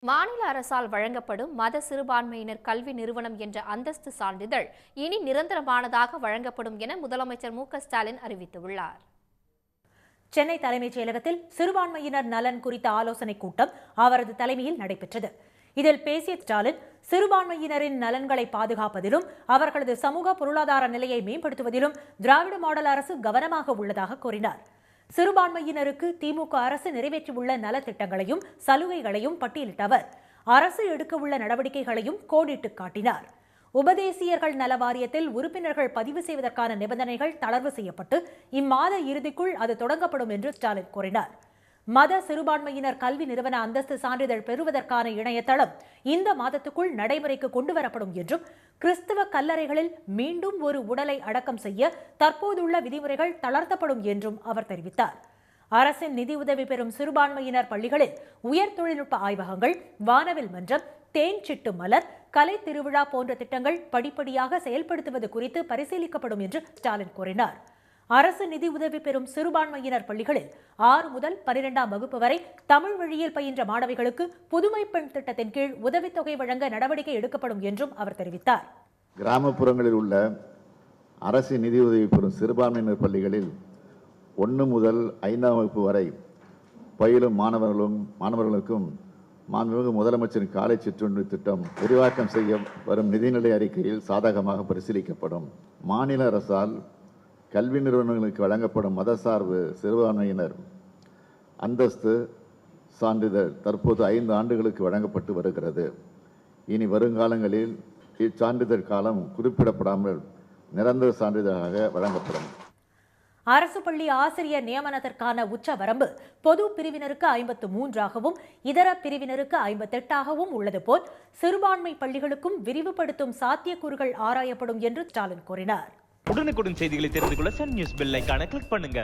மாநில அரசால் வழங்கப்படும் மத சிறுபான்மையினர் கல்வி நிறுவனம் என்ற அந்தஸ்து சான்றிதழ் இனி நிரந்தரமானதாக வழங்கப்படும் என முதலமைச்சர் மு.க.ஸ்டாலின் அறிவித்துள்ளார். சென்னை தலைமைச் செயலகத்தில் சிறுபான்மையினர் நலன் குறித்த ஆலோசனைக் கூட்டம் அவரது தலைமையில் நடைபெற்றது. இதில் பேசிய ஸ்டாலின், சிறுபான்மையினரின் நலன்களை பாதுகாப்பதிலும் அவர்களது சமூக பொருளாதார நிலையை மேம்படுத்துவதிலும் திராவிட மாடல் அரசு கவனமாக உள்ளதாக கூறினார். சிறுபான்மையினருக்கு திமுக அரசு நிறைவேற்றியுள்ள நலத்திட்டங்களையும் சலுகைகளையும் பட்டியலிட்ட அவர், அரசு எடுக்கவுள்ள நடவடிக்கைகளையும் கோடிட்டு காட்டினார். உபதேசியர்கள் நல வாரியத்தில் உறுப்பினர்கள் பதிவு செய்வதற்கான நிபந்தனைகள் தளர்வு செய்யப்பட்டு இம்மாத இறுதிக்குள் அது தொடங்கப்படும் என்று ஸ்டாலின் கூறினார். மத சிறுபான்மையினர் கல்வி நிறுவன அந்தஸ்து சான்றிதழ் பெறுவதற்கான இணையதளம் இந்த மாதத்துக்குள் நடைமுறைக்கு கொண்டுவரப்படும் என்றும், கிறிஸ்தவ கல்லறைகளில் மீண்டும் ஒரு உடலை அடக்கம் செய்ய தற்போதுள்ள விதிமுறைகள் தளர்த்தப்படும் என்றும் அவர் தெரிவித்தார். அரசின் நிதியுதவி பெறும் சிறுபான்மையினர் பள்ளிகளில் உயர் தொழில்நுட்ப ஆய்வகங்கள், வானவில் மன்றம், தேன் சிட்டு மலர், கலை திருவிழா போன்ற திட்டங்கள் படிப்படியாக செயல்படுத்துவது குறித்து பரிசீலிக்கப்படும் என்று ஸ்டாலின் கூறினார். அரசு நிதி உதவி பெறும் சிறுபான்மையினர் பள்ளிகளில் 6 முதல் 12ஆம் வகுப்பு வரை தமிழ் வழியில் பயின்ற மாணவிகளுக்கு புதுமை பெண் திட்டத்தின் கீழ் உதவித்தொகை வழங்க நடவடிக்கை எடுக்கப்படும் என்றும் அவர் தெரிவித்தார். கிராமப்புறங்களில் உள்ள அரசு நிதியுதவி பெறும் சிறுபான்மையினர் பள்ளிகளில் 1 முதல் 5ஆம் வகுப்பு வரை பயிலும் மாணவர்களுக்கும் மாண்புமிகு முதலமைச்சரின் காலை சிற்றுண்டி திட்டம் விரிவாக்கம் செய்ய வரும் நிதிநிலை அறிக்கையில் சாதகமாக பரிசீலிக்கப்படும். மாநில அரசால் கல்வி நிறுவனங்களுக்கு வழங்கப்படும் மதசார்பு சிறுபான்மையினர் அந்தஸ்து சான்றிதழ் தற்போது 5 ஆண்டுகளுக்கு வழங்கப்பட்டு வருகிறது. இனி வருங்காலங்களில் இச்சான்றிதழ் காலம் குறிப்பிடப்படாமல் நிரந்தர சான்றிதழாக வழங்கப்படும். அரசு பள்ளி ஆசிரியர் நியமனத்திற்கான உச்ச வரம்பு பொது பிரிவினருக்கு 53ஆகவும் இதர பிரிவினருக்கு 58ஆகவும் உள்ளது போல் சிறுபான்மை பள்ளிகளுக்கும் விரிவுபடுத்தும் சாத்தியக்கூறுகள் ஆராயப்படும் என்று ஸ்டாலின் கூறினார். உடனுக்குடன் செய்திகளை தெரிந்து கொள்ள சன் நியூஸ் பெல் ஐகானை கிளிக் பண்ணுங்க.